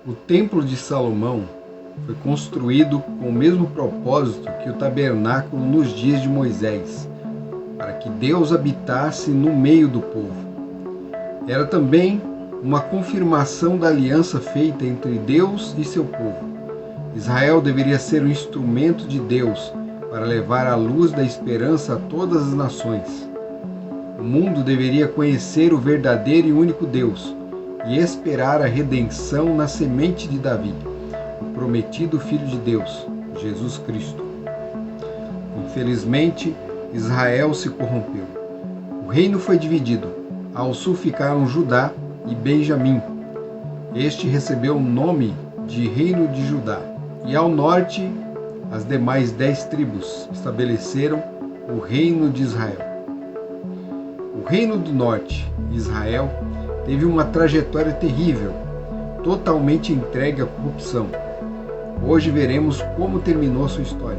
O Templo de Salomão foi construído com o mesmo propósito que o tabernáculo nos dias de Moisés, para que Deus habitasse no meio do povo. Era também uma confirmação da aliança feita entre Deus e seu povo. Israel deveria ser o instrumento de Deus para levar a luz da esperança a todas as nações. O mundo deveria conhecer o verdadeiro e único Deus e esperar a redenção na semente de Davi, o prometido Filho de Deus, Jesus Cristo. Infelizmente, Israel se corrompeu. O reino foi dividido. Ao sul ficaram Judá e Benjamim. Este recebeu o nome de Reino de Judá. E ao norte, as demais 10 tribos estabeleceram o Reino de Israel. O Reino do Norte, Israel, teve uma trajetória terrível, totalmente entregue à corrupção. Hoje veremos como terminou a sua história.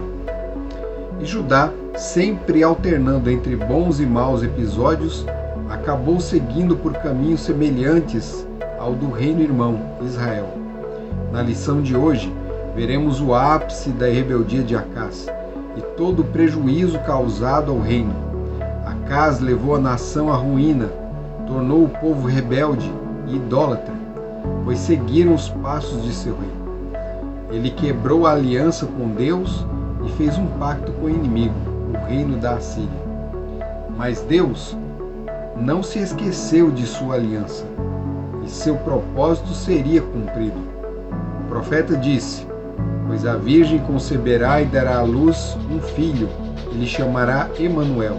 E Judá, sempre alternando entre bons e maus episódios, acabou seguindo por caminhos semelhantes ao do reino irmão, Israel. Na lição de hoje, veremos o ápice da rebeldia de Acaz e todo o prejuízo causado ao reino. Acaz levou a nação à ruína, tornou o povo rebelde e idólatra, pois seguiram os passos de seu rei. Ele quebrou a aliança com Deus e fez um pacto com o inimigo, o reino da Assíria. Mas Deus não se esqueceu de sua aliança, e seu propósito seria cumprido. O profeta disse: pois a virgem conceberá e dará à luz um filho, e lhe chamará Emanuel.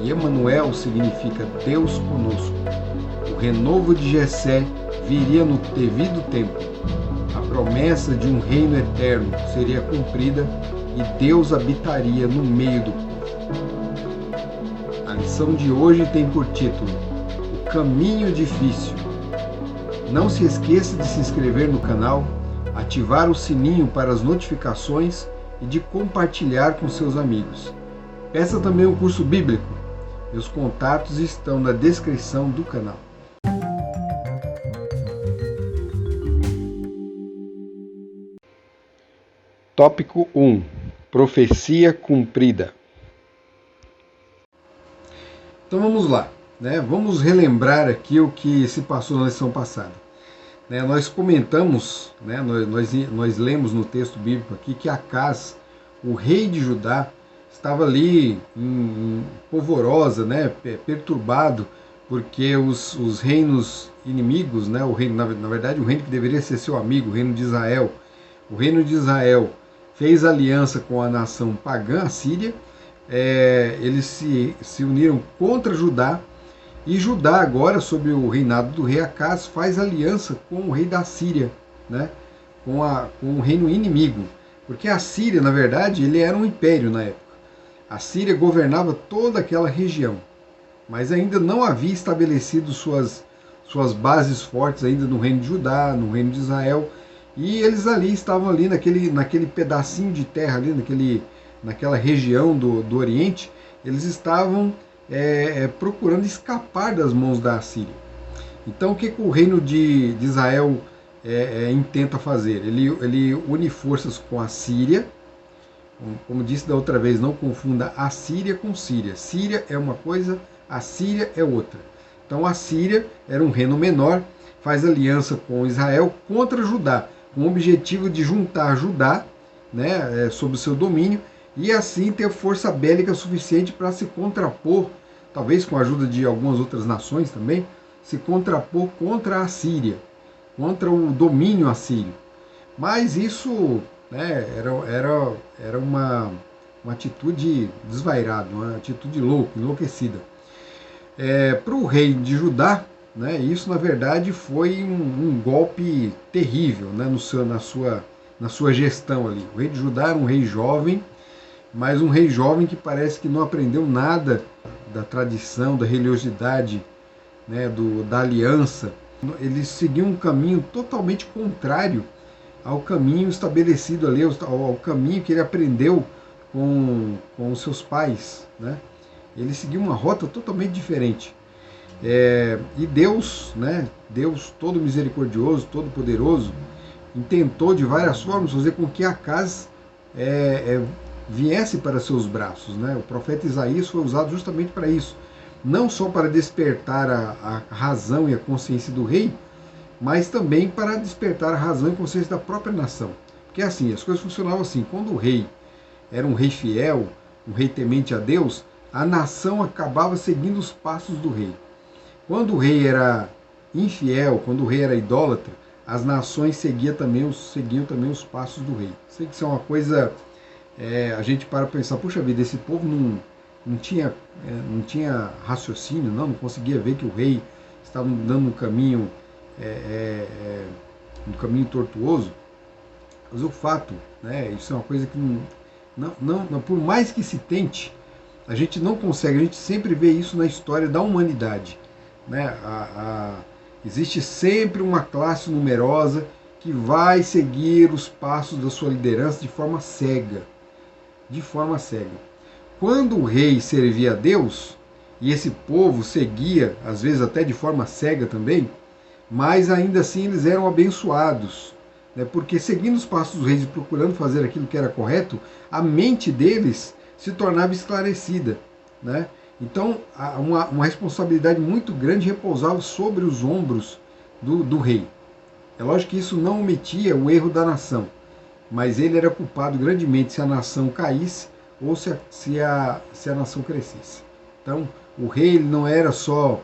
E Emanuel significa Deus conosco. O renovo de Jessé viria no devido tempo. A promessa de um reino eterno seria cumprida e Deus habitaria no meio do povo. A lição de hoje tem por título O Caminho Difícil. Não se esqueça de se inscrever no canal, ativar o sininho para as notificações e de compartilhar com seus amigos. Peça também o curso bíblico. Meus contatos estão na descrição do canal. Tópico 1. Profecia cumprida. Então vamos lá, né? Vamos relembrar aqui o que se passou na lição passada. Nós comentamos, nós lemos no texto bíblico aqui que Acaz, o rei de Judá, estava ali em polvorosa, perturbado, porque os reinos inimigos, o reino, na verdade o reino que deveria ser seu amigo, o reino de Israel, fez aliança com a nação pagã, a Síria. Eles se uniram contra Judá, e Judá agora, sob o reinado do rei Acaz, faz aliança com o rei da Síria, com o reino inimigo, porque a Síria, na verdade, ele era um império na época. A Síria governava toda aquela região, mas ainda não havia estabelecido suas bases fortes ainda no reino de Judá, no reino de Israel, e eles ali estavam ali naquele pedacinho de terra ali, naquela região do Oriente. Eles estavam procurando escapar das mãos da Assíria. Então o que o reino de Israel intenta fazer? Ele une forças com a Síria. Como disse da outra vez, não confunda Assíria com Síria. Síria é uma coisa, a Síria é outra. Então a Síria era um reino menor, faz aliança com Israel contra Judá, com o objetivo de juntar Judá, sob o seu domínio, e assim ter força bélica suficiente para se contrapor, talvez com a ajuda de algumas outras nações também, se contrapor contra a Síria, contra o domínio assírio. Mas isso era uma atitude desvairada, uma atitude enlouquecida. Para o rei de Judá, isso na verdade foi um golpe terrível, na sua gestão ali. O rei de Judá era um rei jovem, mas um rei jovem que parece que não aprendeu nada da tradição, da religiosidade, da aliança. Ele seguiu um caminho totalmente contrário ao caminho estabelecido ali, ao caminho que ele aprendeu com os seus pais. Ele seguiu uma rota totalmente diferente. E Deus, né, Deus todo misericordioso, todo poderoso, intentou de várias formas fazer com que Acaz viesse para seus braços. Né? O profeta Isaías foi usado justamente para isso. Não só para despertar a razão e a consciência do rei, mas também para despertar a razão e consciência da própria nação. Porque assim, as coisas funcionavam assim, quando o rei era um rei fiel, um rei temente a Deus, a nação acabava seguindo os passos do rei. Quando o rei era infiel, quando o rei era idólatra, as nações seguiam também os passos do rei. Sei que isso é uma coisa, a gente para pensar, puxa vida, esse povo não tinha raciocínio, não conseguia ver que o rei estava dando um caminho tortuoso. Mas o fato, né, isso é uma coisa que não, por mais que se tente, a gente não consegue, a gente sempre vê isso na história da humanidade. Né? Existe sempre uma classe numerosa que vai seguir os passos da sua liderança de forma cega. De forma cega. Quando o rei servia a Deus, e esse povo seguia, às vezes até de forma cega também, mas ainda assim eles eram abençoados. Né? Porque seguindo os passos dos reis e procurando fazer aquilo que era correto, a mente deles se tornava esclarecida. Né? Então, uma responsabilidade muito grande repousava sobre os ombros do rei. É lógico que isso não omitia o erro da nação, mas ele era culpado grandemente se a nação caísse ou se a nação crescesse. Então, o rei ele não era só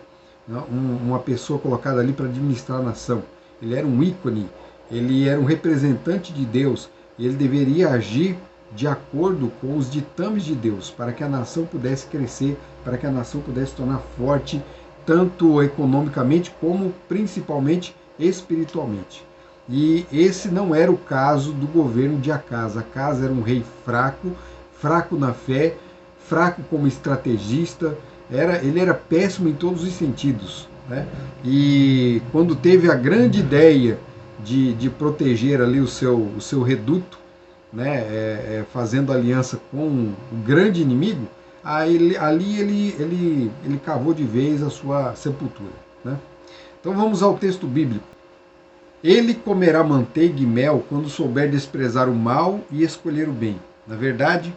uma pessoa colocada ali para administrar a nação, ele era um ícone, ele era um representante de Deus, e ele deveria agir de acordo com os ditames de Deus, para que a nação pudesse crescer, para que a nação pudesse se tornar forte, tanto economicamente como principalmente espiritualmente. E esse não era o caso do governo de Acaz. Acaz era um rei fraco, fraco na fé, fraco como estrategista, ele era péssimo em todos os sentidos. Né? E quando teve a grande ideia de proteger ali o seu reduto, né, fazendo aliança com o grande inimigo, ali ele cavou de vez a sua sepultura. Né? Então vamos ao texto bíblico. Ele comerá manteiga e mel quando souber desprezar o mal e escolher o bem. Na verdade,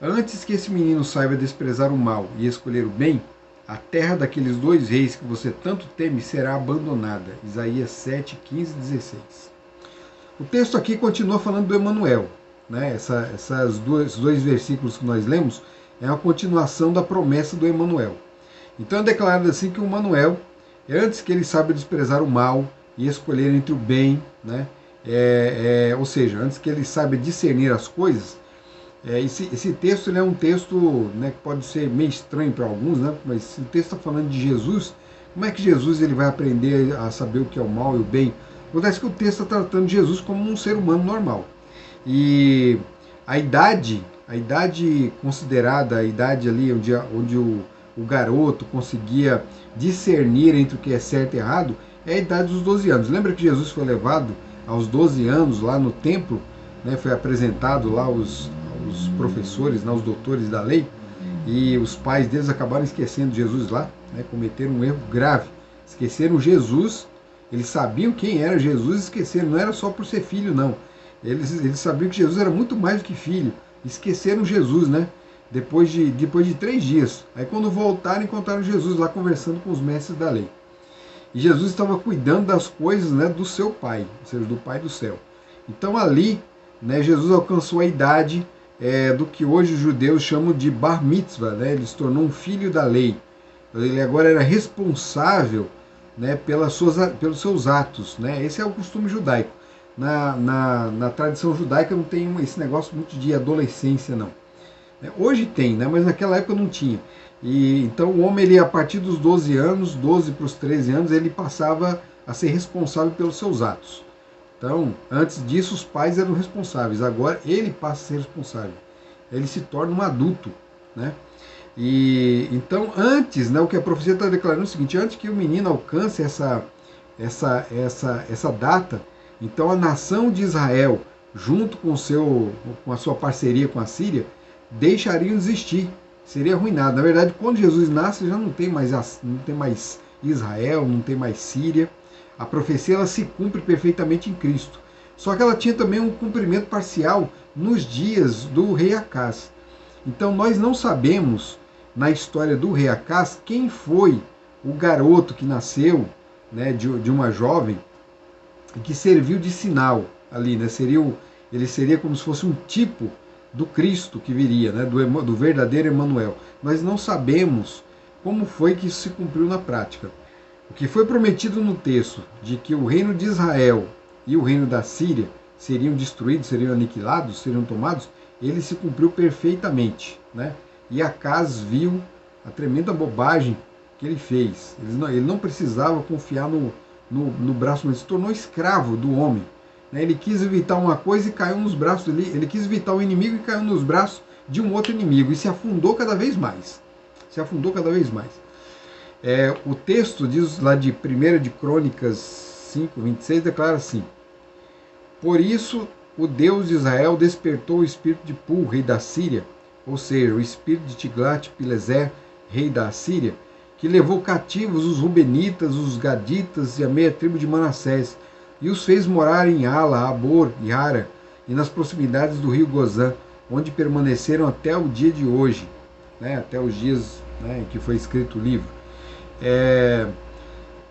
antes que esse menino saiba desprezar o mal e escolher o bem, a terra daqueles dois reis que você tanto teme será abandonada. Isaías 7, 15 e 16. O texto aqui continua falando do Emanuel. Né? Esses dois versículos que nós lemos é uma continuação da promessa do Emanuel. Então é declarado assim que o Emanuel, antes que ele saiba desprezar o mal e escolher entre o bem, né? Ou seja, antes que ele saiba discernir as coisas, esse texto ele é um texto, né, que pode ser meio estranho para alguns, né? Mas se o texto está falando de Jesus, como é que Jesus ele vai aprender a saber o que é o mal e o bem? Acontece que o texto está tratando de Jesus como um ser humano normal. E a idade considerada, a idade ali onde o garoto conseguia discernir entre o que é certo e errado, é a idade dos 12 anos. Lembra que Jesus foi levado aos 12 anos lá no templo, né, foi apresentado lá os professores, né, os doutores da lei, e os pais deles acabaram esquecendo Jesus lá, né, cometeram um erro grave. Esqueceram Jesus, eles sabiam quem era Jesus, esqueceram, não era só por ser filho, não. Eles sabiam que Jesus era muito mais do que filho. Esqueceram Jesus, né? Depois de 3 dias. Aí quando voltaram, encontraram Jesus lá conversando com os mestres da lei. E Jesus estava cuidando das coisas, né, do seu Pai, ou seja, do Pai do céu. Então ali, né, Jesus alcançou a idade do que hoje os judeus chamam de bar mitzvah, né? Ele se tornou um filho da lei. Ele agora era responsável, né, pelos seus atos. Né? Esse é o costume judaico. Na tradição judaica não tem esse negócio muito de adolescência, não. Hoje tem, né? Mas naquela época não tinha. E então o homem, ele, a partir dos 12 anos, 12 para os 13 anos, ele passava a ser responsável pelos seus atos. Então, antes disso, os pais eram responsáveis. Agora ele passa a ser responsável. Ele se torna um adulto. Né? E então, antes, né, o que a profecia está declarando é o seguinte: antes que o menino alcance essa data, então a nação de Israel, junto com a sua parceria com a Síria, deixariam de existir, seria arruinado. Na verdade, quando Jesus nasce, já não tem mais Israel, não tem mais Síria. A profecia ela se cumpre perfeitamente em Cristo. Só que ela tinha também um cumprimento parcial nos dias do rei Acás. Então nós não sabemos, na história do rei Acás, quem foi o garoto que nasceu, né, de uma jovem e que serviu de sinal ali, né? Ele seria como se fosse um tipo do Cristo que viria, né, do verdadeiro Emanuel. Nós não sabemos como foi que isso se cumpriu na prática. O que foi prometido no texto de que o reino de Israel e o reino da Síria seriam destruídos, seriam aniquilados, seriam tomados, ele se cumpriu perfeitamente, né? E Acás viu a tremenda bobagem que ele fez. Ele não precisava confiar no braço, mas se tornou escravo do homem. Né? Ele quis evitar uma coisa e caiu nos braços dele. Ele quis evitar o inimigo e caiu nos braços de um outro inimigo. E se afundou cada vez mais. Se afundou cada vez mais. O texto diz lá de 1 de Crônicas 5, 26, declara assim: por isso o Deus de Israel despertou o espírito de Pul, rei da Síria, ou seja, o espírito de Tiglat-Pileser, rei da Síria, que levou cativos os Rubenitas, os Gaditas e a meia tribo de Manassés, e os fez morar em Ala, Abor e Ara, e nas proximidades do rio Gozã, onde permaneceram até o dia de hoje, né, até os dias, né, em que foi escrito o livro.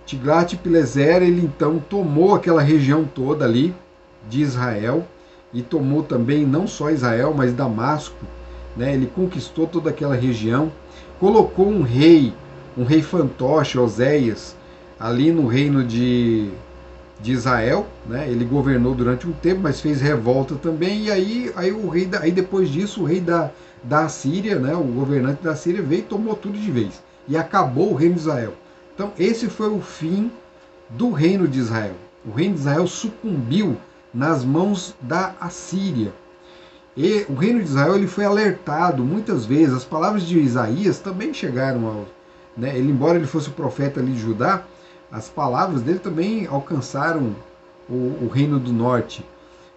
Tiglat-Pileser, ele então tomou aquela região toda ali de Israel, e tomou também não só Israel, mas Damasco, né? Ele conquistou toda aquela região, colocou um rei fantoche, Oséias, ali no reino de Israel, né? Ele governou durante um tempo, mas fez revolta também, e aí depois disso o rei da Assíria, né? O governante da Síria veio e tomou tudo de vez, e acabou o reino de Israel. Então esse foi o fim do reino de Israel. O reino de Israel sucumbiu nas mãos da Assíria. E o reino de Israel ele foi alertado muitas vezes. As palavras de Isaías também chegaram ao, né, ele, embora ele fosse o profeta ali de Judá, as palavras dele também alcançaram o reino do norte.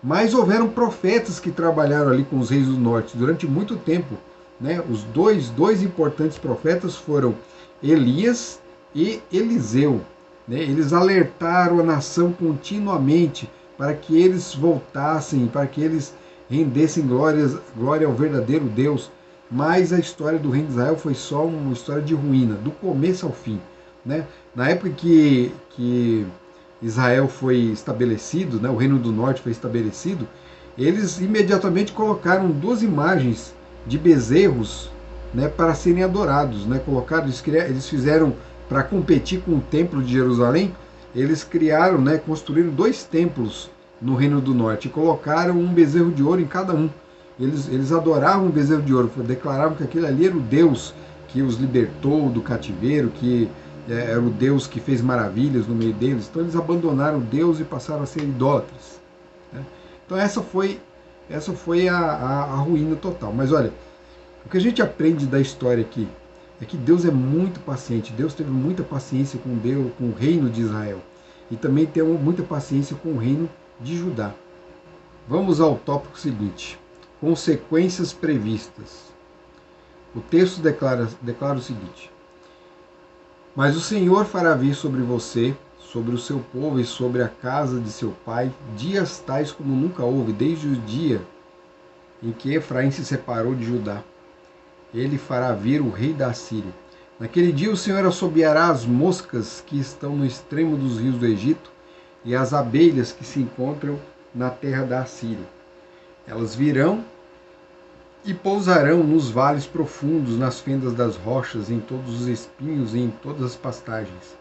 Mas houveram profetas que trabalharam ali com os reis do norte durante muito tempo. Né? Os dois importantes profetas foram Elias e Eliseu. Né? Eles alertaram a nação continuamente para que eles voltassem, para que eles rendessem glória ao verdadeiro Deus. Mas a história do reino de Israel foi só uma história de ruína, do começo ao fim. Né? Na época que Israel foi estabelecido, né, o reino do norte foi estabelecido, eles imediatamente colocaram 2 imagens de bezerros, né, para serem adorados. Né? Eles fizeram, para competir com o templo de Jerusalém, eles criaram, né, construíram 2 templos no Reino do Norte e colocaram um bezerro de ouro em cada um. Eles adoravam o bezerro de ouro, declaravam que aquele ali era o Deus que os libertou do cativeiro, que era o Deus que fez maravilhas no meio deles. Então eles abandonaram Deus e passaram a ser idólatras. Né? Então essa foi a ruína total. Mas olha, o que a gente aprende da história aqui é que Deus é muito paciente. Deus teve muita paciência com o reino de Israel. E também tem muita paciência com o reino de Judá. Vamos ao tópico seguinte. Consequências previstas. O texto declara o seguinte: mas o Senhor fará vir sobre você, sobre o seu povo e sobre a casa de seu pai, dias tais como nunca houve, desde o dia em que Efraim se separou de Judá. Ele fará vir o rei da Síria. Naquele dia o Senhor assobiará as moscas que estão no extremo dos rios do Egito e as abelhas que se encontram na terra da Assíria. Elas virão e pousarão nos vales profundos, nas fendas das rochas, em todos os espinhos e em todas as pastagens.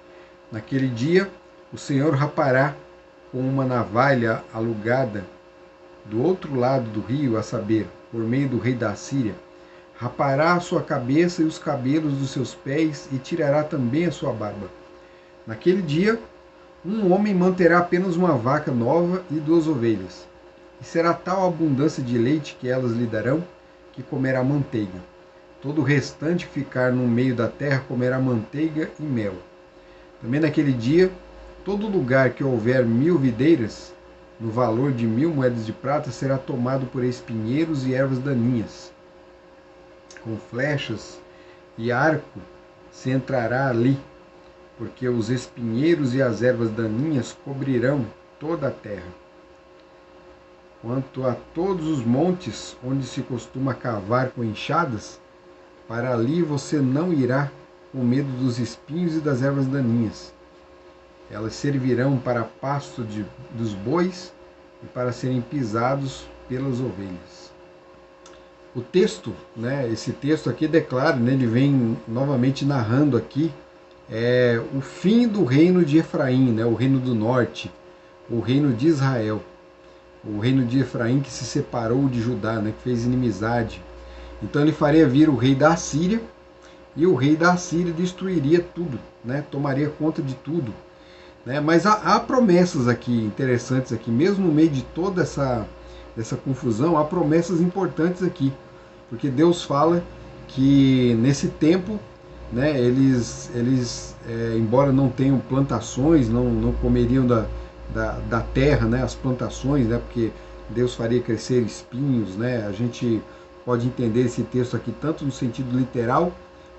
Naquele dia o Senhor rapará com uma navalha alugada do outro lado do rio, a saber, por meio do rei da Assíria. Rapará a sua cabeça e os cabelos dos seus pés e tirará também a sua barba. Naquele dia, um homem manterá apenas uma vaca nova e 2 ovelhas. E será tal a abundância de leite que elas lhe darão, que comerá manteiga. Todo o restante que ficar no meio da terra comerá manteiga e mel. Também naquele dia, todo lugar que houver 1000 videiras, no valor de 1000 moedas de prata, será tomado por espinheiros e ervas daninhas. Com flechas e arco se entrará ali, porque os espinheiros e as ervas daninhas cobrirão toda a terra. Quanto a todos os montes onde se costuma cavar com enxadas, para ali você não irá, com medo dos espinhos e das ervas daninhas. Elas servirão para pasto dos bois e para serem pisados pelas ovelhas. O texto, esse texto aqui declara, ele vem novamente narrando aqui o fim do reino de Efraim, o reino do norte, o reino de Israel. O reino de Efraim que se separou de Judá, que fez inimizade. Então ele faria vir o rei da Assíria, e o rei da Assíria destruiria tudo, tomaria conta de tudo. Mas há promessas aqui interessantes aqui, mesmo no meio de toda essa confusão, há promessas importantes aqui, porque Deus fala que nesse tempo, eles embora não tenham plantações, não comeriam da terra, as plantações, porque Deus faria crescer espinhos, a gente pode entender esse texto aqui tanto no sentido literal,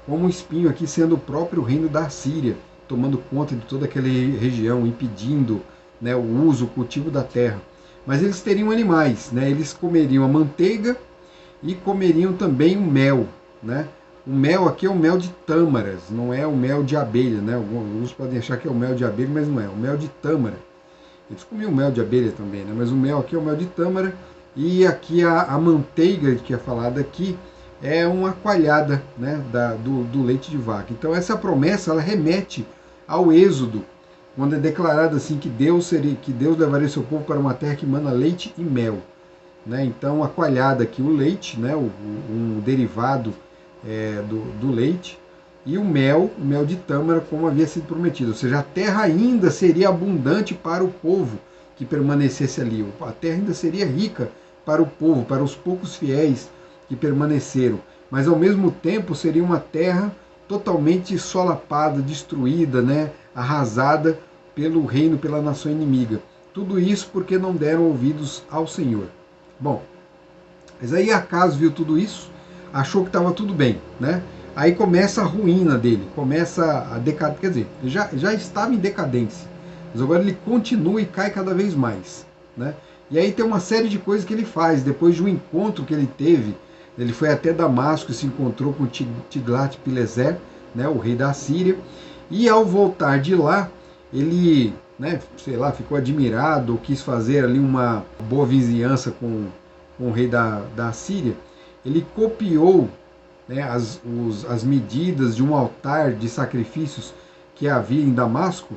como o espinho aqui sendo o próprio reino da Síria, tomando conta de toda aquela região, impedindo o uso, o cultivo da terra. Mas eles teriam animais, eles comeriam a manteiga e comeriam também o mel. O mel aqui é o mel de tâmaras, não é o mel de abelha. Alguns podem achar que é o mel de abelha, mas não é, o mel de tâmara. Eles comiam mel de abelha também, mas o mel aqui é o mel de tâmara, e aqui a manteiga que é falada aqui é uma coalhada do leite de vaca. Então essa promessa ela remete ao Êxodo, quando é declarado assim que Deus levaria seu povo para uma terra que mana leite e mel. Então a coalhada aqui, o leite, um derivado do leite, e o mel de tâmara, como havia sido prometido. Ou seja, a terra ainda seria abundante para o povo que permanecesse ali. A terra ainda seria rica para o povo, para os poucos fiéis que permaneceram. Mas ao mesmo tempo seria uma terra totalmente solapada, destruída, arrasada pelo reino, pela nação inimiga. Tudo isso porque não deram ouvidos ao Senhor. Bom, mas aí Acaz viu tudo isso, achou que estava tudo bem, Aí começa a ruína dele, começa a decadência, quer dizer, já estava em decadência, mas agora ele continua e cai cada vez mais, E aí tem uma série de coisas que ele faz, depois de um encontro que ele teve, ele foi até Damasco e se encontrou com Tiglat-Pileser, o rei da Síria, e ao voltar de lá, ele, ficou admirado, ou quis fazer ali uma boa vizinhança com o rei da Síria, ele copiou as medidas de um altar de sacrifícios que havia em Damasco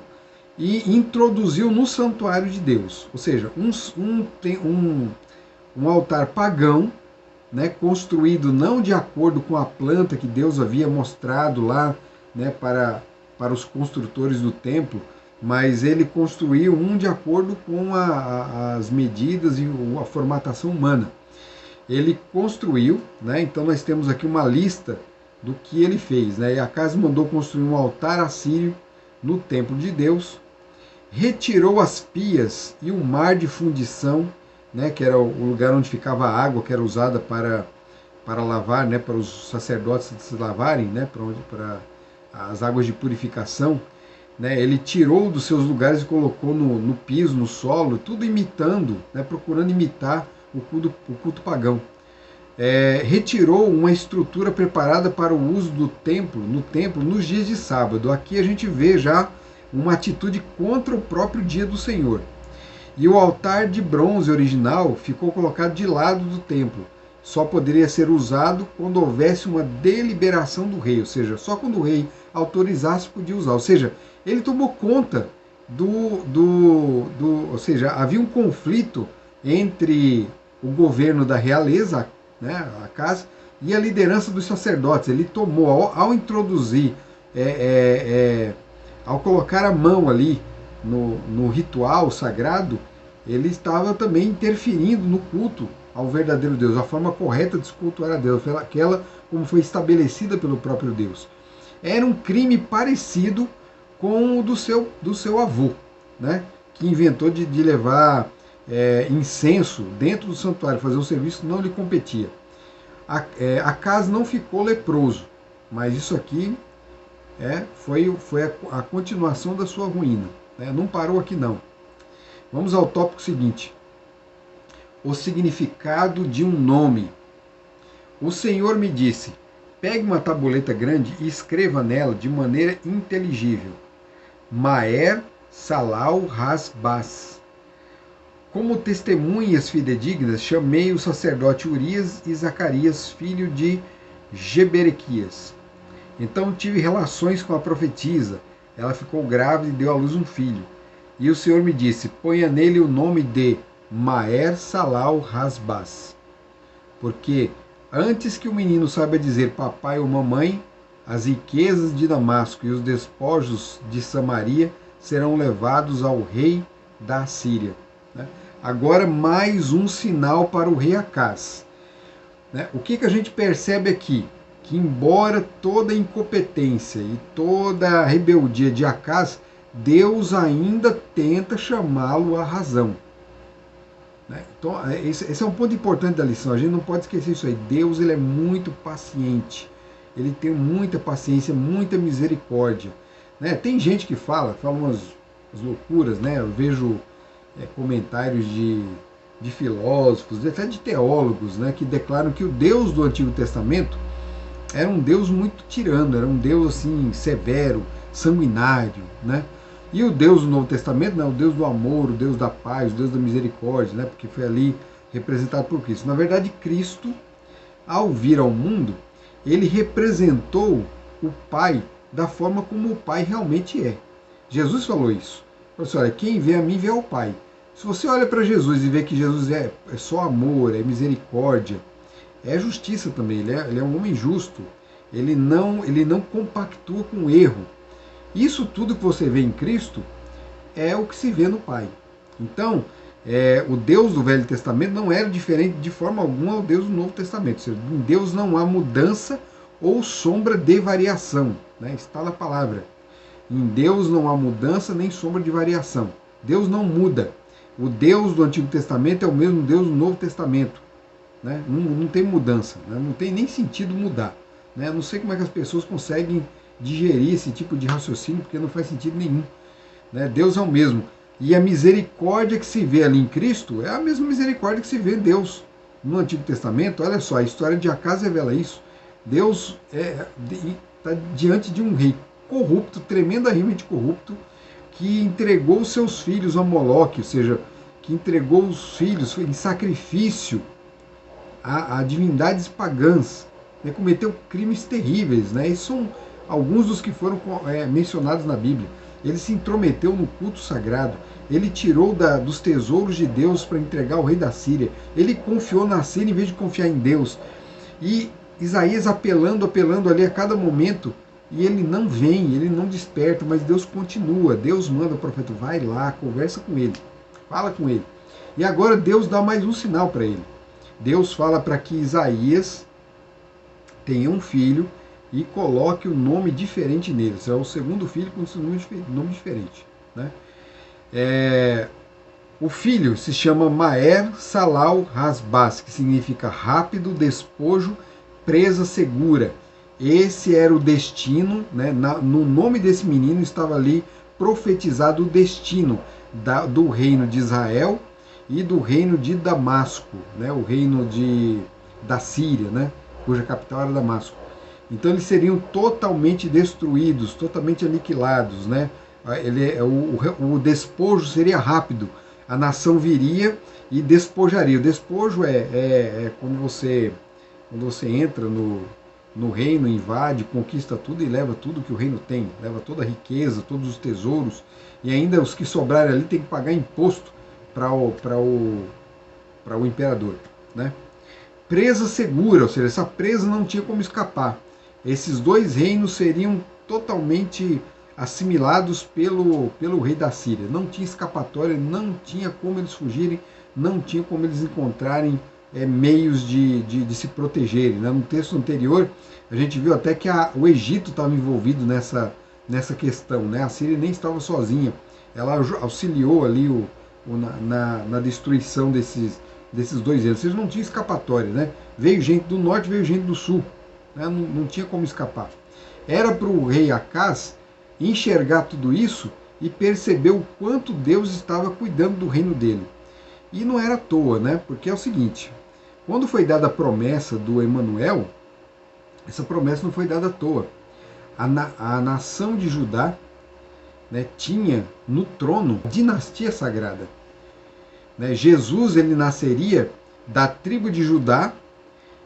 e introduziu no santuário de Deus, ou seja, um altar pagão, construído não de acordo com a planta que Deus havia mostrado lá para os construtores do templo, mas ele construiu um de acordo com as medidas e a formatação humana. Ele construiu, então nós temos aqui uma lista do que ele fez. E Acaz mandou construir um altar assírio no templo de Deus, retirou as pias e o mar de fundição, que era o lugar onde ficava a água que era usada para lavar, para os sacerdotes se lavarem, para as águas de purificação. Ele tirou dos seus lugares e colocou no piso, no solo, tudo imitando, procurando imitar o culto pagão. Retirou uma estrutura preparada para o uso do templo, nos dias de sábado. Aqui a gente vê já uma atitude contra o próprio dia do Senhor. E o altar de bronze original ficou colocado de lado do templo. Só poderia ser usado quando houvesse uma deliberação do rei, ou seja, só quando o rei autorizasse podia usar. Ou seja, ele tomou conta ou seja, havia um conflito entre o governo da realeza, Acaz, e a liderança dos sacerdotes. Ele tomou, ao introduzir, ao colocar a mão ali no ritual sagrado, ele estava também interferindo no culto ao verdadeiro Deus, a forma correta de se cultuar a Deus, aquela como foi estabelecida pelo próprio Deus. Era um crime parecido com o do seu avô, que inventou de levar incenso dentro do santuário, fazer um serviço que não lhe competia. Acaz não ficou leproso, mas isso aqui Foi a continuação da sua ruína. Né? Não parou aqui não. Vamos ao tópico seguinte. O significado de um nome. O Senhor me disse, pegue uma tabuleta grande e escreva nela de maneira inteligível. Maer Salal Hasbaz. Como testemunhas fidedignas, chamei o sacerdote Urias e Zacarias, filho de Geberequias. Então tive relações com a profetisa. Ela ficou grávida e deu à luz um filho. E o Senhor me disse, ponha nele o nome de Maer Salal Hasbaz. Porque antes que o menino saiba dizer papai ou mamãe, as riquezas de Damasco e os despojos de Samaria serão levados ao rei da Síria. Agora mais um sinal para o rei Acaz. O que a gente percebe aqui? Que embora toda a incompetência e toda a rebeldia de Acaz, Deus ainda tenta chamá-lo à razão. Então, esse é um ponto importante da lição, a gente não pode esquecer isso aí. Deus, ele é muito paciente, ele tem muita paciência, muita misericórdia. Tem gente que fala umas loucuras, eu vejo comentários de filósofos, até de teólogos, que declaram que o Deus do Antigo Testamento era um Deus muito tirano, era um Deus assim severo, sanguinário, E o Deus do Novo Testamento, o Deus do amor, o Deus da paz, o Deus da misericórdia, porque foi ali representado por Cristo. Na verdade, Cristo, ao vir ao mundo, ele representou o Pai da forma como o Pai realmente é. Jesus falou isso. Falou assim, olha, quem vê a mim vê ao Pai. Se você olha para Jesus e vê que Jesus é só amor, é misericórdia, é justiça também, ele é um homem justo, ele não compactua com o erro. Isso tudo que você vê em Cristo é o que se vê no Pai. Então, o Deus do Velho Testamento não era diferente de forma alguma ao Deus do Novo Testamento. Ou seja, em Deus não há mudança ou sombra de variação. Está na palavra. Em Deus não há mudança nem sombra de variação. Deus não muda. O Deus do Antigo Testamento é o mesmo Deus do Novo Testamento. Não tem mudança, não tem nem sentido mudar. Não sei como é que as pessoas conseguem digerir esse tipo de raciocínio, porque não faz sentido nenhum. Deus é o mesmo. E a misericórdia que se vê ali em Cristo é a mesma misericórdia que se vê em Deus. No Antigo Testamento, olha só, a história de Acaz revela isso. Deus está diante de um rei corrupto, tremendamente corrupto, que entregou os seus filhos a Moloque, ou seja, que entregou os filhos em sacrifício a divindades pagãs, cometeu crimes terríveis. Esses são alguns dos que foram mencionados na Bíblia. Ele se intrometeu no culto sagrado, ele tirou dos tesouros de Deus para entregar ao rei da Síria, ele confiou na Síria em vez de confiar em Deus. E Isaías apelando ali a cada momento, e ele não vem, ele não desperta, mas Deus continua. Deus manda o profeta, vai lá, conversa com ele, fala com ele. E agora Deus dá mais um sinal para ele. Deus fala para que Isaías tenha um filho e coloque um nome diferente nele. É o segundo filho com um nome diferente. O filho se chama Maer Salal Hasbaz, que significa rápido, despojo, presa segura. Esse era o destino, no nome desse menino estava ali profetizado o destino do reino de Israel e do reino de Damasco, o reino da Síria, cuja capital era Damasco. Então eles seriam totalmente destruídos, totalmente aniquilados. O despojo seria rápido, a nação viria e despojaria. O despojo é quando você entra no reino, invade, conquista tudo e leva tudo que o reino tem, leva toda a riqueza, todos os tesouros, e ainda os que sobrarem ali tem que pagar imposto para o imperador. Presa segura, ou seja, essa presa não tinha como escapar. Esses dois reinos seriam totalmente assimilados pelo rei da Síria. Não tinha escapatória, não tinha como eles fugirem, não tinha como eles encontrarem meios de se protegerem. No texto anterior, a gente viu até que o Egito estava envolvido nessa questão. A Síria nem estava sozinha, ela auxiliou ali na destruição desses dois reinos. Vocês não tinham escapatória. Veio gente do norte, veio gente do sul. Não tinha como escapar. Era para o rei Acaz enxergar tudo isso e perceber o quanto Deus estava cuidando do reino dele. E não era à toa, né? Porque é o seguinte, quando foi dada a promessa do Emanuel, essa promessa não foi dada à toa. A nação de Judá, né, tinha no trono a dinastia sagrada. Né? Jesus, ele nasceria da tribo de Judá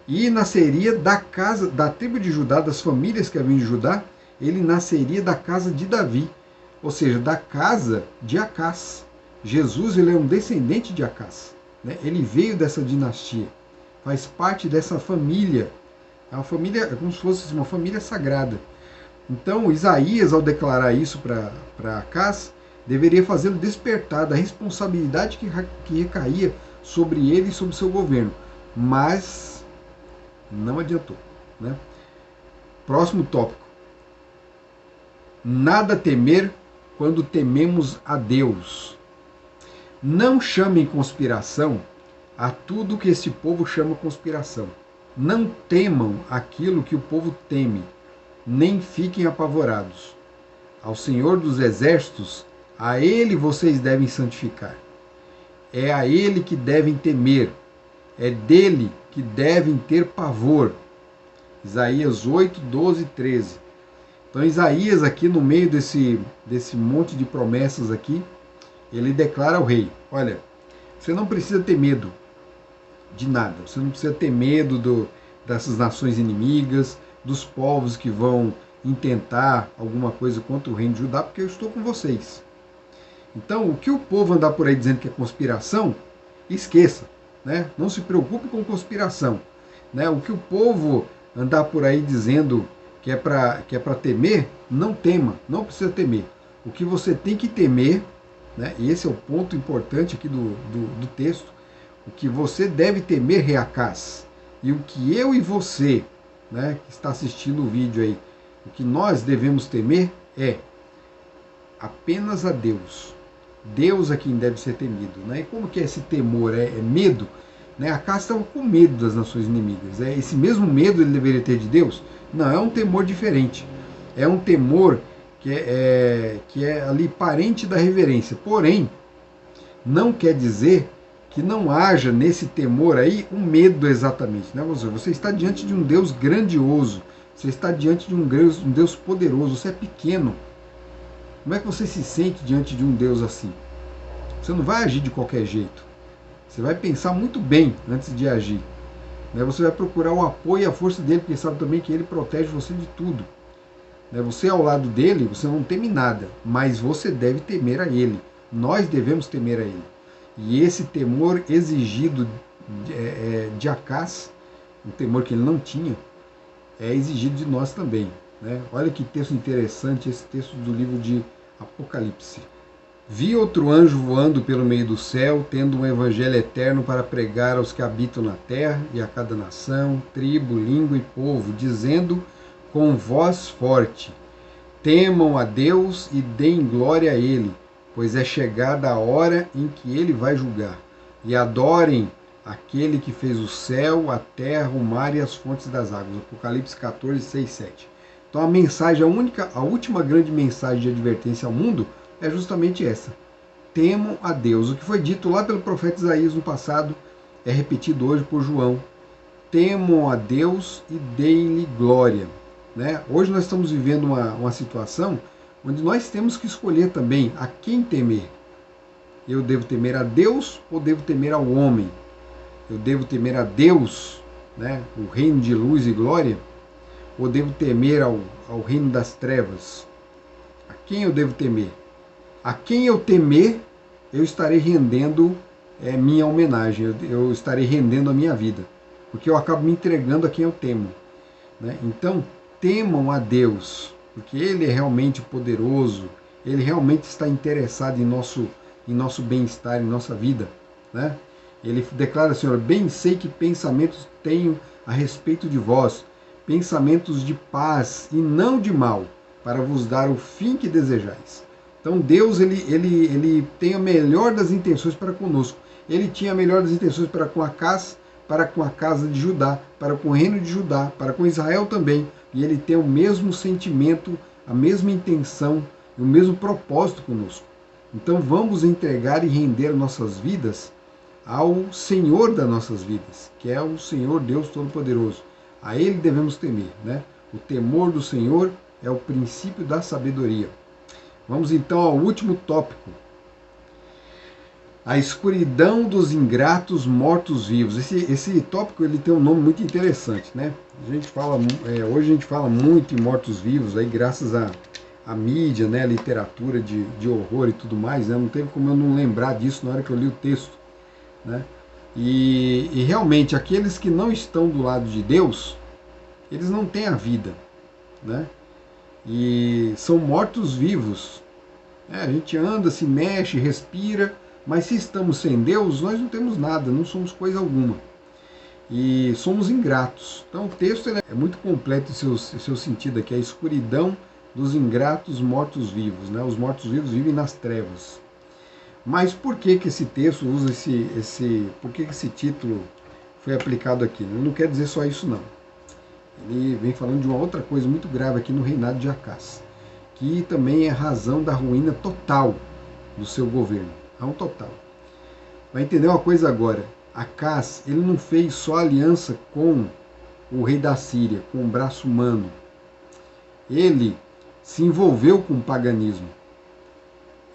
e nasceria da tribo de Judá, das famílias que haviam de Judá, ele nasceria da casa de Davi, ou seja, da casa de Acaz. Jesus, ele é um descendente de Acaz, né? Ele veio dessa dinastia, faz parte dessa família. É uma família, é como se fosse uma família sagrada. Então, Isaías, ao declarar isso para Acaz, deveria fazê-lo despertar da responsabilidade que recaía sobre ele e sobre seu governo. Mas não adiantou, né? Próximo tópico. Nada temer quando tememos a Deus. Não chamem conspiração a tudo que este povo chama conspiração. Não temam aquilo que o povo teme, nem fiquem apavorados. Ao Senhor dos Exércitos, a Ele vocês devem santificar. É a Ele que devem temer, é dele que devem ter pavor. Isaías 8, 12 e 13. Então Isaías aqui no meio desse monte de promessas aqui, ele declara ao rei, olha, você não precisa ter medo de nada, você não precisa ter medo dessas nações inimigas, dos povos que vão intentar alguma coisa contra o reino de Judá, porque eu estou com vocês. Então, o que o povo andar por aí dizendo que é conspiração, esqueça, né? Não se preocupe com conspiração, né? O que o povo andar por aí dizendo que é para temer, não tema, não precisa temer. O que você tem que temer, né? E esse é o ponto importante aqui do texto, o que você deve temer, rei Acaz, e o que eu e você, né, que está assistindo o vídeo aí, o que nós devemos temer é apenas a Deus. Deus é quem deve ser temido, né? E como que é esse temor? É medo? Né? Acaz estava com medo das nações inimigas. Esse mesmo medo ele deveria ter de Deus? Não, é um temor diferente. É um temor que é ali parente da reverência. Porém, não quer dizer que não haja nesse temor aí um medo exatamente. Né? Você está diante de um Deus grandioso. Você está diante de um Deus poderoso. Você é pequeno. Como é que você se sente diante de um Deus assim? Você não vai agir de qualquer jeito. Você vai pensar muito bem antes de agir. Você vai procurar o apoio e a força dele, porque sabe também que ele protege você de tudo. Você ao lado dele, você não teme nada, mas você deve temer a ele. Nós devemos temer a ele. E esse temor exigido de Acaz, um temor que ele não tinha, é exigido de nós também. Olha que texto interessante esse texto do livro de Apocalipse. Vi outro anjo voando pelo meio do céu, tendo um evangelho eterno para pregar aos que habitam na terra e a cada nação, tribo, língua e povo, dizendo com voz forte: temam a Deus e deem glória a Ele, pois é chegada a hora em que Ele vai julgar. E adorem aquele que fez o céu, a terra, o mar e as fontes das águas. Apocalipse 14, 6, 7. Então a mensagem, a última grande mensagem de advertência ao mundo é justamente essa. Temam a Deus. O que foi dito lá pelo profeta Isaías no passado é repetido hoje por João. Temam a Deus e deem-lhe glória. Hoje nós estamos vivendo uma situação onde nós temos que escolher também a quem temer. Eu devo temer a Deus ou devo temer ao homem? Eu devo temer a Deus, o reino de luz e glória, ou devo temer ao reino das trevas? A quem eu devo temer? A quem eu temer, eu estarei rendendo minha homenagem, eu estarei rendendo a minha vida, porque eu acabo me entregando a quem eu temo. Então, temam a Deus, porque Ele é realmente poderoso, Ele realmente está interessado em nosso bem-estar, em nossa vida. Ele declara, Senhor, bem sei que pensamentos tenho a respeito de vós, pensamentos de paz e não de mal, para vos dar o fim que desejais. Então Deus ele tem a melhor das intenções para conosco. Ele tinha a melhor das intenções para com Acaz, para com a casa de Judá, para com o reino de Judá, para com Israel também. e Ele tem o mesmo sentimento, a mesma intenção e o mesmo propósito conosco. Então vamos entregar e render nossas vidas ao Senhor das nossas vidas, que é o Senhor Deus Todo-Poderoso. A Ele devemos temer, né? O temor do Senhor é o princípio da sabedoria. Vamos então ao último tópico. A escuridão dos ingratos mortos-vivos. Esse tópico ele tem um nome muito interessante, né? Hoje a gente fala muito em mortos-vivos, aí graças à mídia, né? A literatura de horror e tudo mais, né? Não teve como eu não lembrar disso na hora que eu li o texto, né? E realmente aqueles que não estão do lado de Deus, eles não têm a vida, né? E são mortos-vivos. A gente anda, se mexe, respira, mas se estamos sem Deus, nós não temos nada, não somos coisa alguma. E somos ingratos. Então o texto é muito completo em seu sentido aqui, a escuridão dos ingratos mortos-vivos, né? Os mortos-vivos vivem nas trevas. Mas por que esse texto usa por que esse título foi aplicado aqui? Não quer dizer só isso não. Ele vem falando de uma outra coisa muito grave aqui no reinado de Acás, que também é razão da ruína total do seu governo. É um total. Vai entender uma coisa agora. Acás, ele não fez só aliança com o rei da Síria, com o braço humano. Ele se envolveu com o paganismo.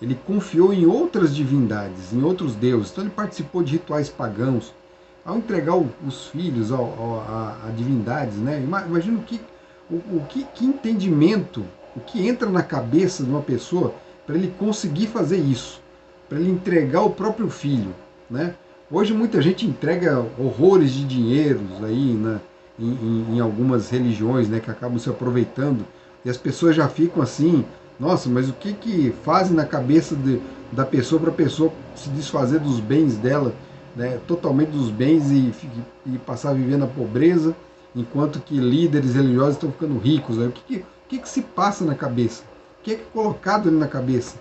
Ele confiou em outras divindades, em outros deuses. Então ele participou de rituais pagãos. Ao entregar os filhos a divindades, né? Imagina que entendimento, o que entra na cabeça de uma pessoa para ele conseguir fazer isso, para ele entregar o próprio filho, né? Hoje muita gente entrega horrores de dinheiros aí, né, em algumas religiões, né, que acabam se aproveitando, e as pessoas já ficam assim, nossa, mas o que fazem na cabeça da pessoa para a pessoa se desfazer dos bens dela, né, totalmente dos bens e passar a viver na pobreza, enquanto que líderes religiosos estão ficando ricos. Né? O que se passa na cabeça? O que é colocado ali na cabeça?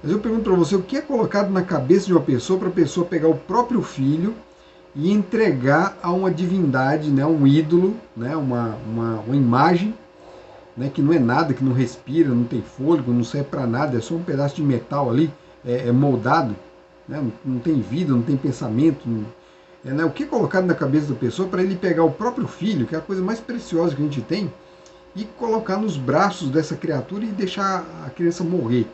Mas eu pergunto para você, o que é colocado na cabeça de uma pessoa para a pessoa pegar o próprio filho e entregar a uma divindade, né, um ídolo, né, uma imagem, né, que não é nada, que não respira, não tem fôlego, não serve para nada, é só um pedaço de metal ali, moldado, né, não tem vida, não tem pensamento. Né, o que é colocado na cabeça da pessoa para ele pegar o próprio filho, que é a coisa mais preciosa que a gente tem, e colocar nos braços dessa criatura e deixar a criança morrer?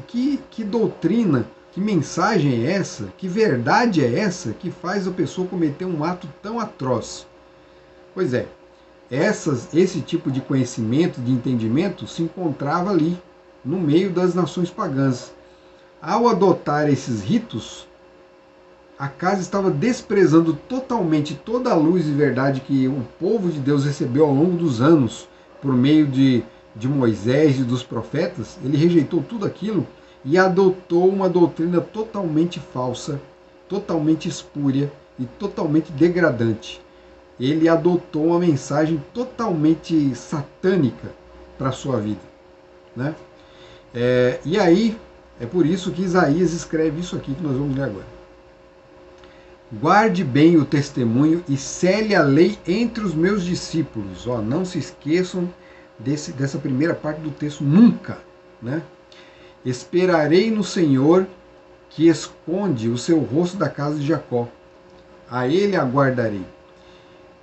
Que doutrina, que mensagem é essa, que verdade é essa que faz a pessoa cometer um ato tão atroz? Pois é, esse tipo de conhecimento, de entendimento, se encontrava ali, no meio das nações pagãs. Ao adotar esses ritos, Acás estava desprezando totalmente toda a luz e verdade que o povo de Deus recebeu ao longo dos anos, por meio de Moisés e dos profetas. Ele rejeitou tudo aquilo e adotou uma doutrina totalmente falsa, totalmente espúria e totalmente degradante. Ele adotou uma mensagem totalmente satânica para a sua vida, né? E aí, é por isso que Isaías escreve isso aqui que nós vamos ler agora. Guarde bem o testemunho e cele a lei entre os meus discípulos. Não se esqueçam dessa primeira parte do texto, nunca, né? Esperarei no Senhor, que esconde o seu rosto da casa de Jacó. A ele aguardarei.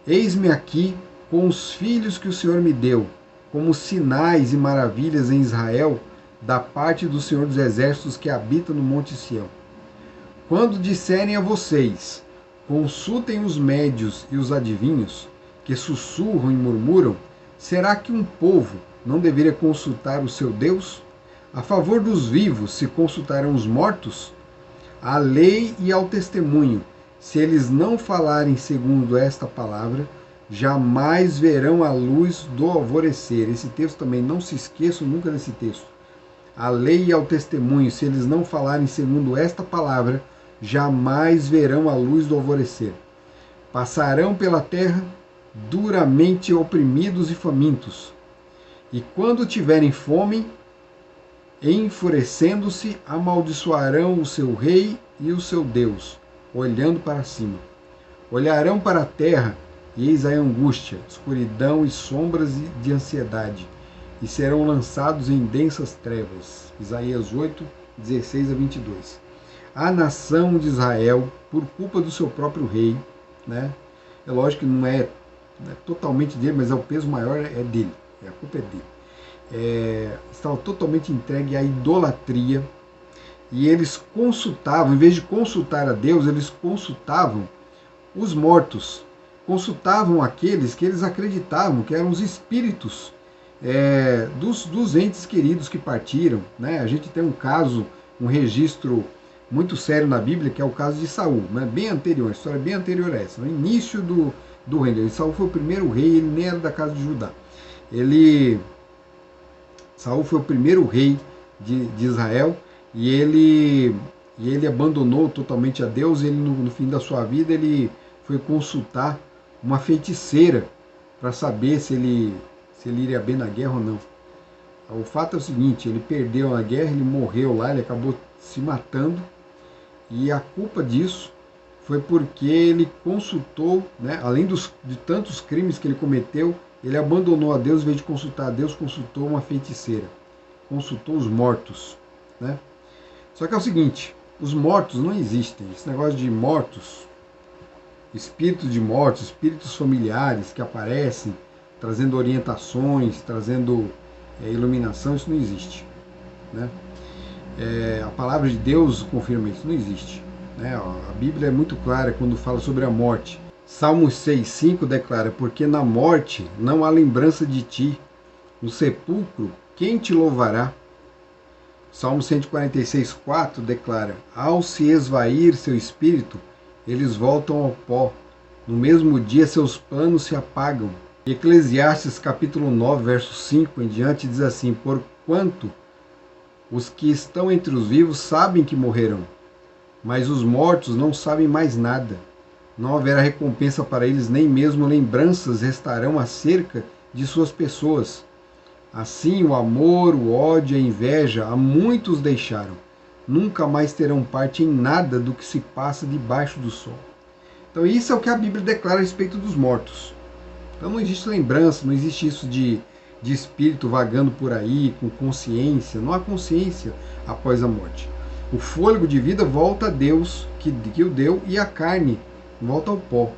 Eis-me aqui com os filhos que o Senhor me deu, como sinais e maravilhas em Israel, da parte do Senhor dos Exércitos que habita no Monte Sião. Quando disserem a vocês, consultem os médios e os adivinhos, que sussurram e murmuram, será que um povo não deveria consultar o seu Deus? A favor dos vivos se consultarão os mortos? À lei e ao testemunho, se eles não falarem segundo esta palavra, jamais verão a luz do alvorecer. Esse texto também, não se esqueçam nunca desse texto. À lei e ao testemunho, se eles não falarem segundo esta palavra, jamais verão a luz do alvorecer. Passarão pela terra duramente oprimidos e famintos. E quando tiverem fome, enfurecendo-se, amaldiçoarão o seu rei e o seu Deus, olhando para cima. Olharão para a terra e eis a angústia, escuridão e sombras de ansiedade, e serão lançados em densas trevas. Isaías 8, 16 a 22. A nação de Israel, por culpa do seu próprio rei, né? É lógico que não é totalmente dele, mas o peso maior é dele, a culpa é dele. Estava totalmente entregue à idolatria, e eles consultavam, em vez de consultar a Deus, eles consultavam os mortos, consultavam aqueles que eles acreditavam que eram os espíritos dos entes queridos que partiram, né? A gente tem um caso, um registro muito sério na Bíblia, que é o caso de Saul, né? Bem anterior, a história é bem anterior a essa, no início do reino. Saul foi o primeiro rei, ele nem era da casa de Judá. Saul foi o primeiro rei de Israel, e ele abandonou totalmente a Deus. Ele no fim da sua vida ele foi consultar uma feiticeira para saber se ele iria bem na guerra ou não. O fato é o seguinte: ele perdeu a guerra, ele morreu lá, ele acabou se matando, e a culpa disso foi porque ele consultou, né, além de tantos crimes que ele cometeu, ele abandonou a Deus. Em vez de consultar a Deus, consultou uma feiticeira, consultou os mortos, né? Só que é o seguinte, os mortos não existem. Esse negócio de mortos, espíritos de mortos, espíritos familiares que aparecem, trazendo orientações, trazendo iluminação, isso não existe, né? A palavra de Deus confirma isso, não existe, né? A Bíblia é muito clara quando fala sobre a morte. Salmos 6,5 declara: porque na morte não há lembrança de ti, no sepulcro quem te louvará? Salmo 146,4 declara: ao se esvair seu espírito, eles voltam ao pó, no mesmo dia seus planos se apagam. Eclesiastes capítulo 9, verso 5 em diante diz assim: porquanto os que estão entre os vivos sabem que morrerão, mas os mortos não sabem mais nada. Não haverá recompensa para eles, nem mesmo lembranças restarão acerca de suas pessoas. Assim, o amor, o ódio, a inveja, a muitos deixaram. Nunca mais terão parte em nada do que se passa debaixo do sol. Então, isso é o que a Bíblia declara a respeito dos mortos. Então, não existe lembrança, não existe isso de espírito vagando por aí, com consciência. Não há consciência após a morte. O fôlego de vida volta a Deus, que o deu, e a carne volta ao pó.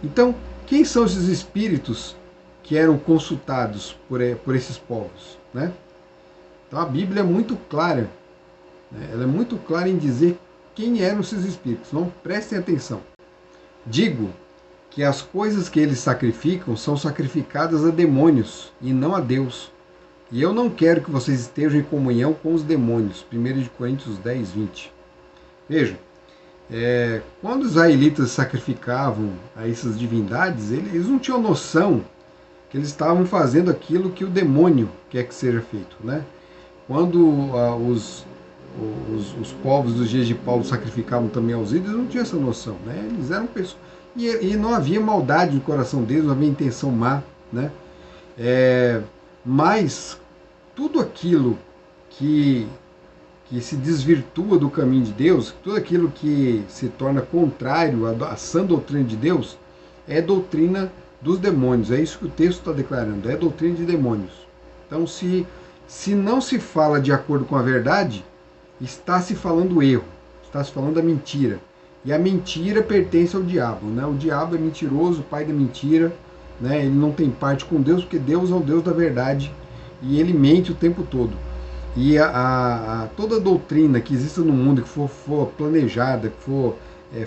Então, quem são esses espíritos que eram consultados por esses povos, né? Então a Bíblia é muito clara, né? Ela é muito clara em dizer quem eram esses espíritos. Não prestem atenção. Digo que as coisas que eles sacrificam são sacrificadas a demônios e não a Deus. E eu não quero que vocês estejam em comunhão com os demônios. 1 Coríntios 10, 20. Vejam, quando os israelitas sacrificavam a essas divindades, eles não tinham noção que eles estavam fazendo aquilo que o demônio quer que seja feito, né? Quando os povos dos dias de Paulo sacrificavam também aos ídolos, não tinham essa noção, né? Eles eram pessoas, e não havia maldade no coração deles, não havia intenção má, né? Mas tudo aquilo que se desvirtua do caminho de Deus, tudo aquilo que se torna contrário à sã doutrina de Deus, é doutrina dos demônios. É isso que o texto está declarando, é doutrina de demônios. Então, se não se fala de acordo com a verdade, está se falando erro, está se falando a mentira. E a mentira pertence ao diabo, né? O diabo é mentiroso, o pai da mentira, né? Ele não tem parte com Deus, porque Deus é o Deus da verdade, e ele mente o tempo todo. E toda doutrina que exista no mundo, que for planejada, que for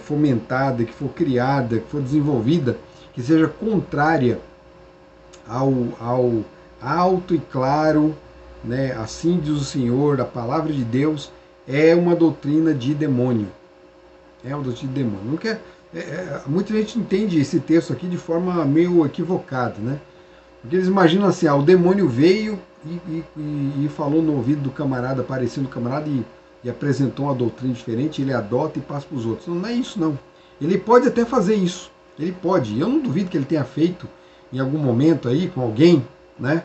fomentada, que for criada, que for desenvolvida, que seja contrária ao alto e claro, né, assim diz o Senhor, a palavra de Deus, é uma doutrina de demônio. É uma doutrina de demônio. Não quer, muita gente entende esse texto aqui de forma meio equivocada, né? Porque eles imaginam assim: o demônio veio e falou no ouvido do camarada, apareceu no camarada e apresentou uma doutrina diferente, ele adota e passa para os outros. Não é isso, não. Ele pode até fazer isso. Ele pode. Eu não duvido que ele tenha feito em algum momento aí com alguém, né?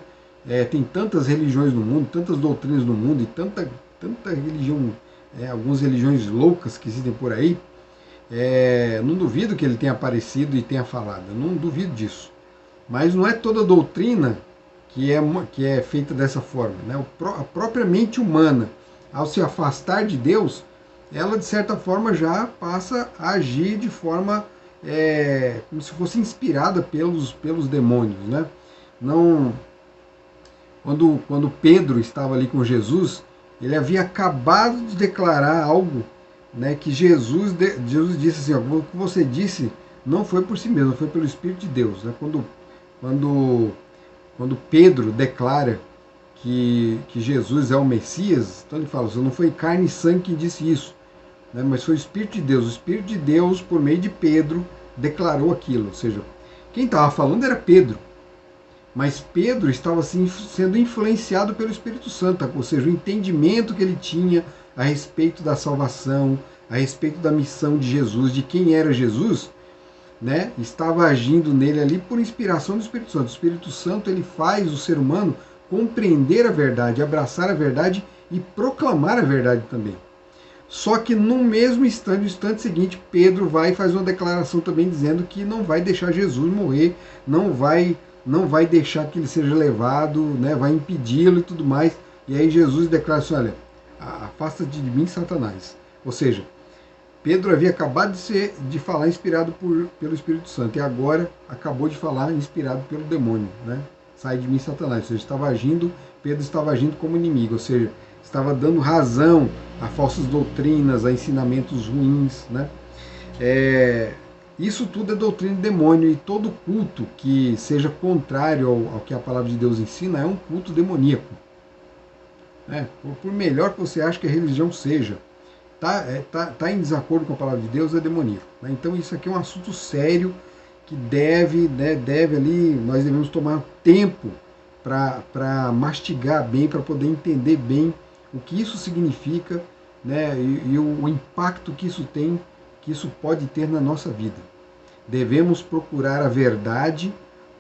Tem tantas religiões no mundo, tantas doutrinas no mundo, e tanta religião, algumas religiões loucas que existem por aí, Não duvido que ele tenha aparecido e tenha falado, eu não duvido disso. Mas não é toda doutrina que é feita dessa forma. Né? A própria mente humana, ao se afastar de Deus, ela de certa forma já passa a agir de forma como se fosse inspirada pelos demônios. Né? Não, quando Pedro estava ali com Jesus, ele havia acabado de declarar algo, né, que Jesus disse assim, ó, o que você disse não foi por si mesmo, foi pelo Espírito de Deus. Né? Quando Pedro declara que Jesus é o Messias, então ele fala, não foi carne e sangue que disse isso, né, mas foi o Espírito de Deus. O Espírito de Deus, por meio de Pedro, declarou aquilo. Ou seja, quem estava falando era Pedro, mas Pedro estava assim, sendo influenciado pelo Espírito Santo, ou seja, o entendimento que ele tinha a respeito da salvação, a respeito da missão de Jesus, de quem era Jesus, né, estava agindo nele ali por inspiração do Espírito Santo. O Espírito Santo ele faz o ser humano compreender a verdade, abraçar a verdade e proclamar a verdade também. Só que no mesmo instante, no instante seguinte, Pedro vai e faz uma declaração também dizendo que não vai deixar Jesus morrer, não vai deixar que ele seja levado, né, vai impedi-lo e tudo mais. E aí Jesus declara assim, olha, afasta-te de mim, Satanás. Ou seja, Pedro havia acabado de falar inspirado pelo Espírito Santo e agora acabou de falar inspirado pelo demônio, né? Sai de mim, Satanás. Ou seja, Pedro estava agindo como inimigo, ou seja, estava dando razão a falsas doutrinas, a ensinamentos ruins, né? Isso tudo é doutrina de demônio, e todo culto que seja contrário ao que a palavra de Deus ensina é um culto demoníaco. Né? Por melhor que você ache que a religião seja, tá em desacordo com a palavra de Deus, é demoníaco. Né? Então isso aqui é um assunto sério que nós devemos tomar tempo para mastigar bem, para poder entender bem o que isso significa, né? E o impacto que isso tem, que isso pode ter na nossa vida. Devemos procurar a verdade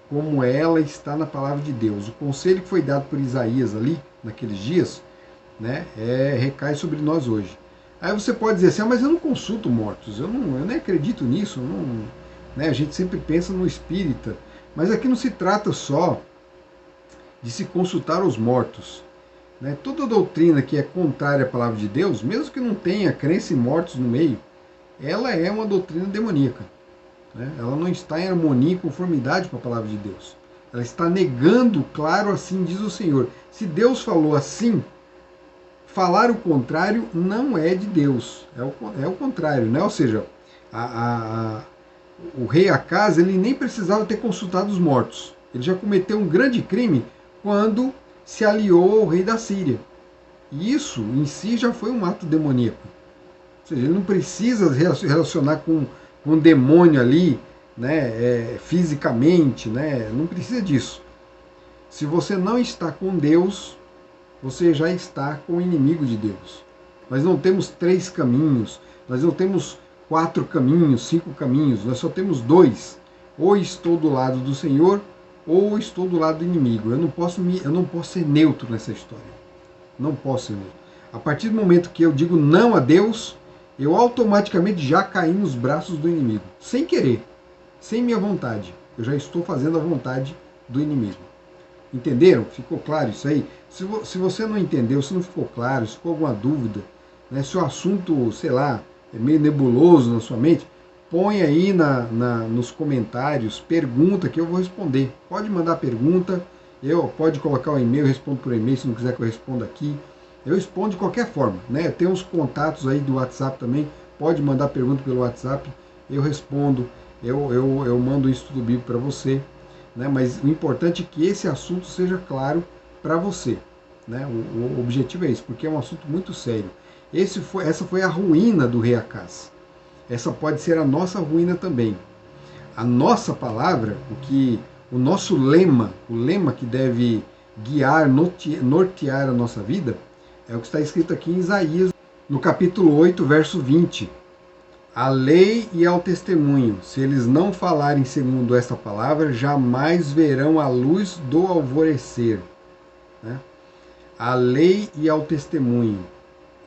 como ela está na palavra de Deus. O conselho que foi dado por Isaías ali, naqueles dias, né, recai sobre nós hoje. Aí você pode dizer assim, mas eu não consulto mortos, eu nem acredito nisso, né, a gente sempre pensa no espírita, mas aqui não se trata só de se consultar os mortos. Né? Toda doutrina que é contrária à palavra de Deus, mesmo que não tenha crença em mortos no meio, ela é uma doutrina demoníaca. Né? Ela não está em harmonia e conformidade com a palavra de Deus. Ela está negando, claro, assim diz o Senhor. Se Deus falou assim, falar o contrário não é de Deus, é o contrário, né? Ou seja, o rei Acaz ele nem precisava ter consultado os mortos. Ele já cometeu um grande crime quando se aliou ao rei da Síria. E isso em si já foi um ato demoníaco. Ou seja, ele não precisa relacionar com um demônio ali, né, fisicamente, né? Não precisa disso. Se você não está com Deus, você já está com o inimigo de Deus. Nós não temos 3 caminhos, nós não temos 4 caminhos, 5 caminhos, nós só temos 2. Ou estou do lado do Senhor, ou estou do lado do inimigo. Eu não posso ser neutro nessa história. Não posso ser neutro. A partir do momento que eu digo não a Deus, eu automaticamente já caí nos braços do inimigo. Sem querer, sem minha vontade. Eu já estou fazendo a vontade do inimigo. Entenderam? Ficou claro isso aí? Se você não entendeu, se não ficou claro, se ficou alguma dúvida, né, se o assunto, sei lá, é meio nebuloso na sua mente, põe aí nos comentários, pergunta que eu vou responder. Pode mandar pergunta, pode colocar o e-mail, eu respondo por e-mail, se não quiser que eu responda aqui. Eu respondo de qualquer forma. Né? Tem uns contatos aí do WhatsApp também, pode mandar pergunta pelo WhatsApp, eu respondo, eu mando isso tudo bíblico para você. Né? Mas o importante é que esse assunto seja claro para você. Né? O objetivo é isso, porque é um assunto muito sério. Essa foi a ruína do rei Acaz. Essa pode ser a nossa ruína também. A nossa palavra, o nosso lema, o lema que deve guiar, nortear a nossa vida, é o que está escrito aqui em Isaías, no capítulo 8, verso 20. A lei e ao testemunho, se eles não falarem segundo esta palavra, jamais verão a luz do alvorecer. Né? A lei e ao testemunho.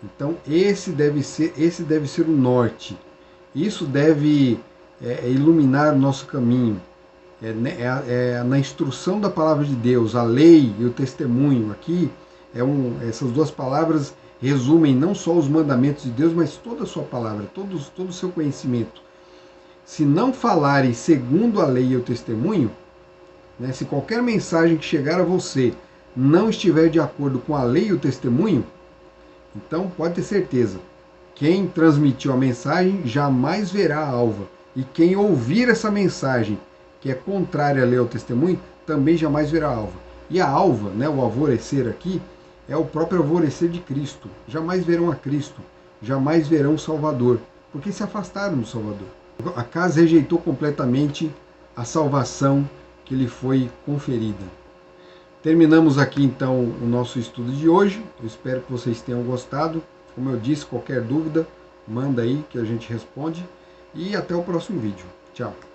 Então esse deve ser o norte. Isso deve iluminar o nosso caminho. Na instrução da palavra de Deus, a lei e o testemunho. Aqui, essas duas palavras resumem não só os mandamentos de Deus, mas toda a sua palavra, todo o seu conhecimento. Se não falarem segundo a lei e o testemunho, né, se qualquer mensagem que chegar a você não estiver de acordo com a lei e o testemunho, então pode ter certeza, quem transmitiu a mensagem jamais verá a alva. E quem ouvir essa mensagem que é contrária à lei ao testemunho, também jamais verá a alva. E a alva, né, o alvorecer aqui, é o próprio alvorecer de Cristo. Jamais verão a Cristo, jamais verão o Salvador, porque se afastaram do Salvador. Acaz rejeitou completamente a salvação que lhe foi conferida. Terminamos aqui então o nosso estudo de hoje. Eu espero que vocês tenham gostado. Como eu disse, qualquer dúvida, manda aí que a gente responde. E até o próximo vídeo. Tchau!